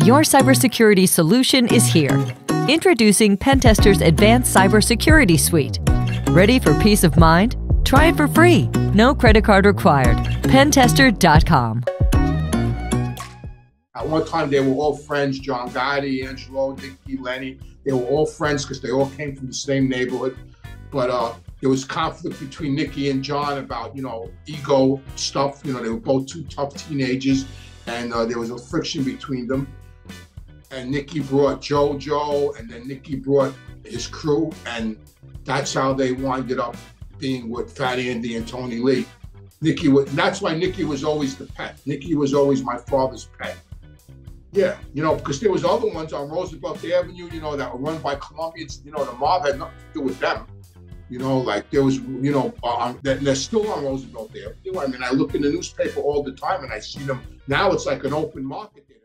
Your cybersecurity solution is here. Introducing Pentester's Advanced Cybersecurity Suite. Ready for peace of mind? Try it for free. No credit card required. Pentester.com. At one time, they were all friends. John Gotti, Angelo, Nicky, Lenny. They were all friends because they all came from the same neighborhood. But there was conflict between Nicky and John about, ego stuff. They were both two tough teenagers, and there was a friction between them. And Nicky brought JoJo, and then Nicky brought his crew, and that's how they winded up being with Fat Andy and Tony Lee. That's why Nicky was always the pet. Nicky was always my father's pet. Yeah, because there was other ones on Roosevelt Avenue, that were run by Colombians. The mob had nothing to do with them. Like there was, they're still on Roosevelt Avenue. I mean, I look in the newspaper all the time and I see them. Now it's like an open market there.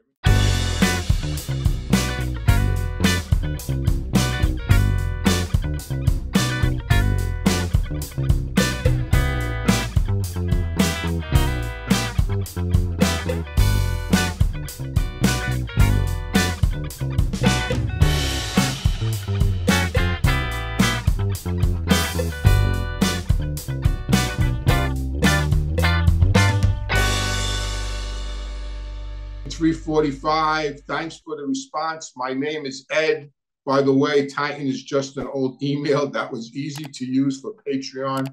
.345. Thanks for the response. My name is Ed. By the way, Titan is just an old email that was easy to use for Patreon.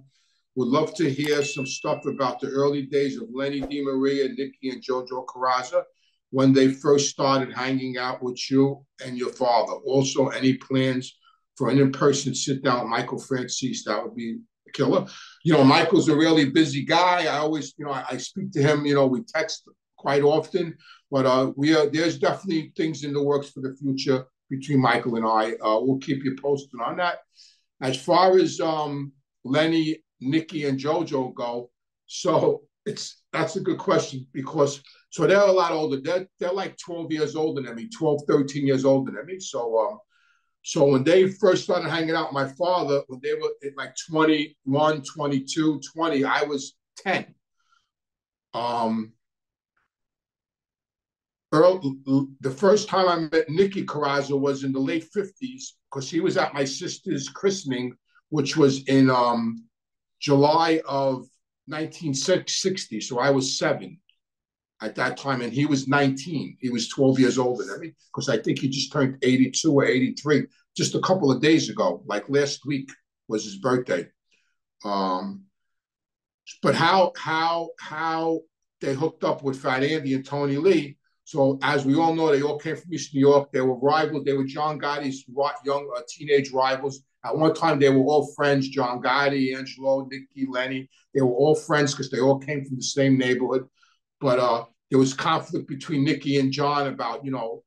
Would love to hear some stuff about the early days of Lenny DiMaria, Nicky, and JoJo Corazza when they first started hanging out with you and your father. Also, any plans for an in-person sit-down with Michael Franzese? That would be a killer. Michael's a really busy guy. I always, I speak to him, we text quite often. But there's definitely things in the works for the future between Michael and I. We'll keep you posted on that. As far as Lenny, Nicky, and JoJo go, so that's a good question because they're a lot older. They're like 12 years older than me, 12, 13 years older than me. So when they first started hanging out with my father, when they were at like 21, 22, 20, I was 10. The first time I met Nicky Corazza was in the late 50s because he was at my sister's christening, which was in July of 1960. So I was 7 at that time, and he was 19. He was 12 years older than me because I think he just turned 82 or 83 just a couple of days ago. Like last week was his birthday. But how they hooked up with Fat Andy and Tony Lee. So as we all know, they all came from East New York. They were rivals. They were John Gotti's young teenage rivals. At one time, they were all friends. John Gotti, Angelo, Nicky, Lenny. They were all friends because they all came from the same neighborhood. But there was conflict between Nicky and John about,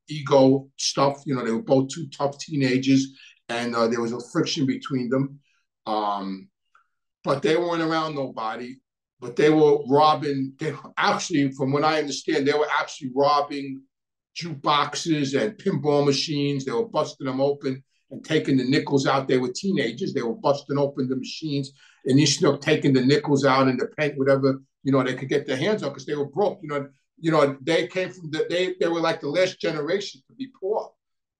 ego stuff. They were both two tough teenagers, and there was a friction between them. But they weren't around nobody. But they were robbing, from what I understand, they were actually robbing jukeboxes and pinball machines. They were busting them open and taking the nickels out. They were teenagers. They were busting open the machines and taking the nickels out and the pen, whatever, they could get their hands on because they were broke. They came from, they were like the last generation to be poor.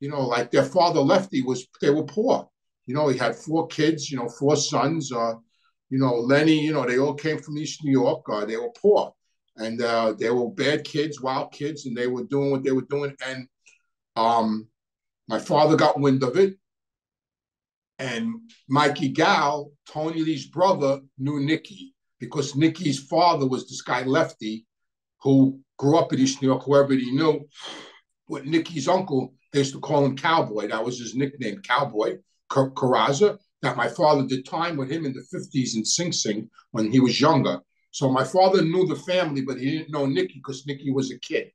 Like their father Lefty they were poor. He had 4 kids, 4 sons, Lenny, they all came from East New York. They were poor, and they were bad kids, wild kids, and they were doing what they were doing. And my father got wind of it, and Mikey Gal, Tony Lee's brother, knew Nicky because Nicky's father was this guy Lefty, who grew up in East New York, whoever he knew. With Nicky's uncle, they used to call him Cowboy. That was his nickname, Cowboy Corazza. That my father did time with him in the 50s in Sing Sing when he was younger. So my father knew the family, but he didn't know Nicky because Nicky was a kid.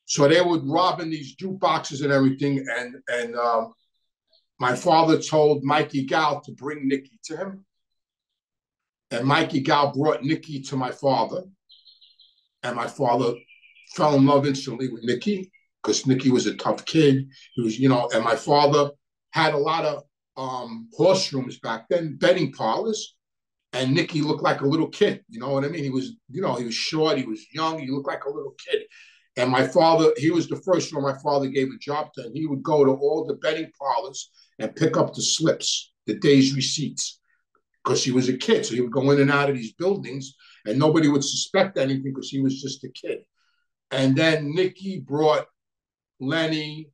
So they would rob in these jukeboxes and everything. And my father told Mikey Gal to bring Nicky to him. And Mikey Gal brought Nicky to my father. And my father fell in love instantly with Nicky because Nicky was a tough kid. He was, and my father had a lot of horse rooms back then, betting parlors, and Nicky looked like a little kid. You know what I mean? He was, he was short, he was young, he looked like a little kid. And my father, he was the first one my father gave a job to. And he would go to all the betting parlors and pick up the slips, the day's receipts, because he was a kid. So he would go in and out of these buildings and nobody would suspect anything because he was just a kid. And then Nicky brought Lenny,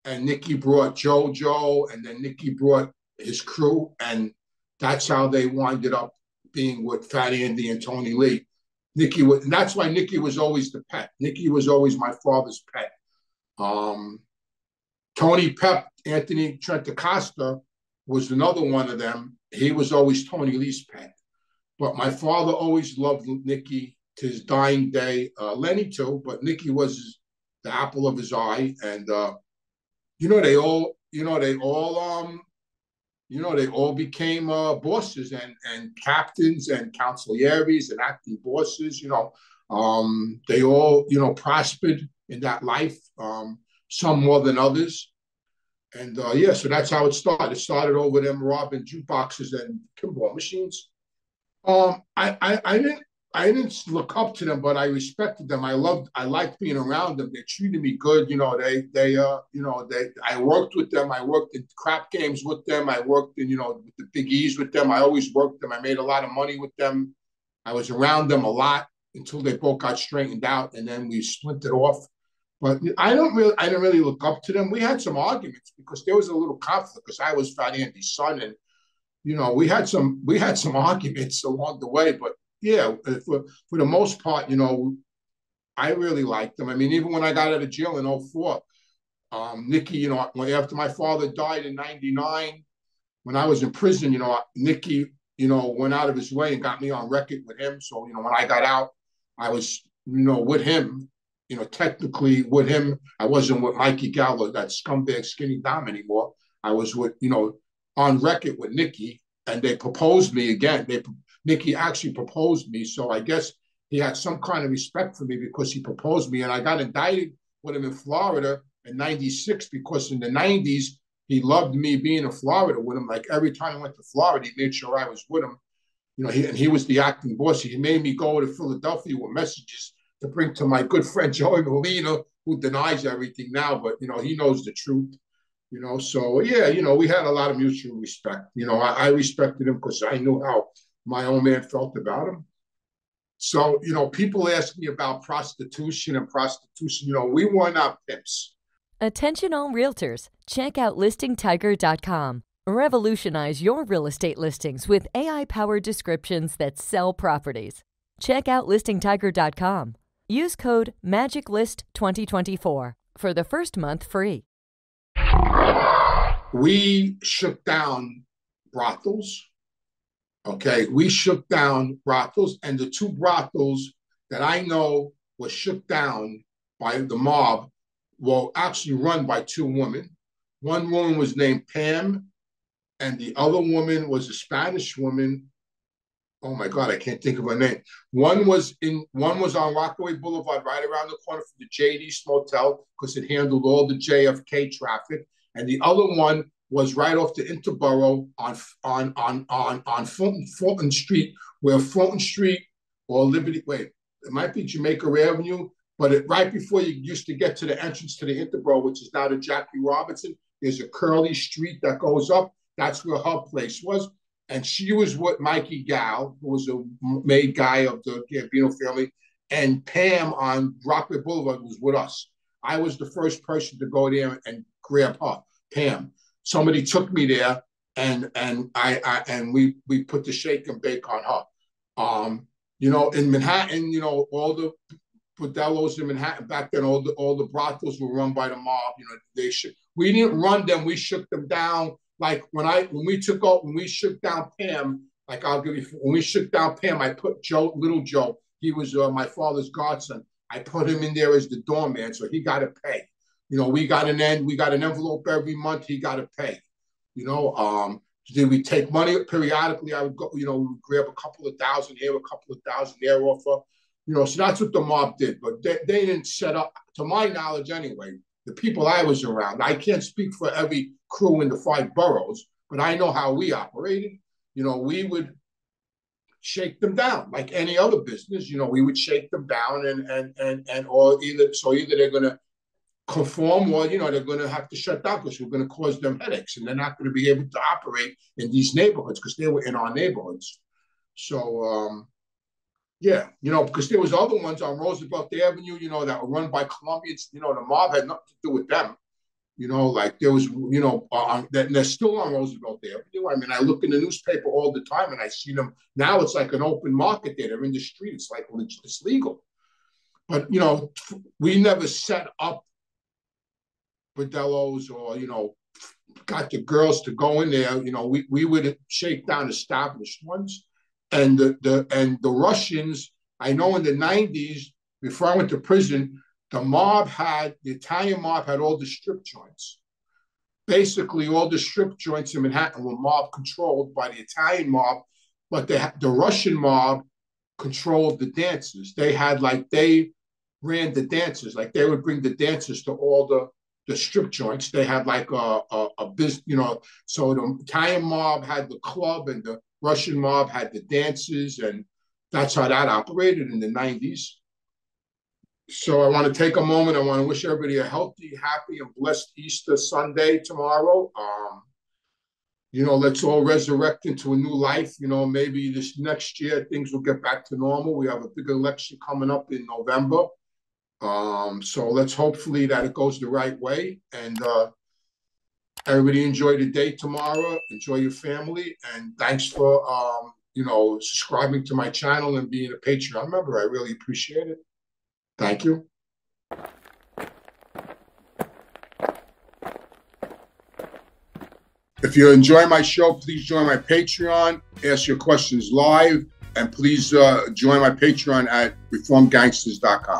and Nicky brought JoJo, and then Nicky brought his crew. And that's how they winded up being with Fat Andy and Tony Lee. Nicky was, and that's why Nicky was always the pet. Nicky was always my father's pet. Tony Pep, Anthony Trentacosta, was another one of them. He was always Tony Lee's pet. But my father always loved Nicky to his dying day. Lenny too, but Nicky was the apple of his eye. And they all became bosses and captains and consiglieres and acting bosses. They all prospered in that life. Some more than others. And so that's how it started. It started over them robbing jukeboxes and pinball machines. I didn't look up to them, but I respected them. I liked being around them. They treated me good. I worked with them. I worked in crap games with them. I worked in, with the Big E's with them. I always worked them. I made a lot of money with them. I was around them a lot until they both got straightened out, and then we splintered off. But I didn't really look up to them. We had some arguments because there was a little conflict because I was Fat Andy's son, and we had some arguments along the way. But yeah, for the most part, I really liked them. I mean, even when I got out of jail in 2004, Nicky, after my father died in 1999, when I was in prison, Nicky, went out of his way and got me on record with him. So, when I got out, I was, with him. Technically with him, I wasn't with Mikey Gallo, that scumbag Skinny Dom anymore. I was with, on record with Nicky, and they proposed me again. Nicky actually proposed me, so I guess he had some kind of respect for me because he proposed me, and I got indicted with him in Florida in '96 because in the '90s he loved me being in Florida with him. Like every time I went to Florida, he made sure I was with him. He was the acting boss. He made me go to Philadelphia with messages to bring to my good friend Joey Molina, who denies everything now, but he knows the truth. So yeah, we had a lot of mutual respect. I respected him because I knew how my own man felt about him. So, people ask me about prostitution. We were not pimps. Attention all realtors, check out listingtiger.com. Revolutionize your real estate listings with AI-powered descriptions that sell properties. Check out listingtiger.com. Use code MAGICLIST2024 for the first month free. We shook down brothels. Okay, we shook down brothels, and the two brothels that I know were shook down by the mob were actually run by two women. One woman was named Pam, and the other woman was a Spanish woman. Oh my God, I can't think of her name. One was on Rockaway Boulevard, right around the corner from the JD Motel, because it handled all the JFK traffic. And the other one was right off the Interborough on Fulton Street, where Fulton Street or Liberty, it might be Jamaica Avenue, but right before you used to get to the entrance to the Interborough, which is now the Jackie Robinson, there's a curly street that goes up. That's where her place was. And she was with Mikey Gal, who was a made guy of the Gambino family, and Pam on Rockaway Boulevard was with us. I was the first person to go there and grab her, Pam. Somebody took me there, and we put the shake and bake on her. In Manhattan, all the bordellos in Manhattan back then, all the brothels were run by the mob. We didn't run them; we shook them down. Like when we shook down Pam, when we shook down Pam, I put little Joe. He was my father's godson. I put him in there as the doorman, so he got to pay. We got an envelope every month. He got to pay. Did we take money periodically? I would go, we would grab a couple of thousand here, a couple of thousand there off her. So that's what the mob did. But they didn't set up, to my knowledge anyway, the people I was around. I can't speak for every crew in the 5 boroughs, but I know how we operated. We would shake them down like any other business. You know, we would shake them down and or either they're going to conform or, you know, they're going to have to shut down because we're going to cause them headaches and they're not going to be able to operate in these neighborhoods because they were in our neighborhoods. So, yeah, you know, because there was other ones on Roosevelt Avenue, you know, that were run by Colombians. You know, the mob had nothing to do with them. You know, like there was, you know, they're still on Roosevelt Avenue. I mean, I look in the newspaper all the time and I see them. Now it's like an open market there. They're in the street. It's like it's legal. But, you know, we never set up bordellos or, you know, got the girls to go in there. You know, we would shake down established ones. And the Russians, I know in the 90s, before I went to prison, the Italian mob had all the strip joints. Basically, all the strip joints in Manhattan were mob controlled by the Italian mob, but the Russian mob controlled the dancers. They ran the dancers. Like they would bring the dancers to all the strip joints. They had like a business, you know, so the Italian mob had the club and the Russian mob had the dances, and that's how that operated in the 90s. So I want to take a moment. I want to wish everybody a healthy, happy, and blessed Easter Sunday tomorrow. You know, let's all resurrect into a new life. You know, maybe this next year things will get back to normal. We have a big election coming up in November. So let's hopefully that it goes the right way. And everybody enjoy the day tomorrow. Enjoy your family. And thanks for, you know, subscribing to my channel and being a Patreon member. I really appreciate it. Thank you. If you enjoy my show, please join my Patreon, ask your questions live, and please join my Patreon at reformgangsters.com.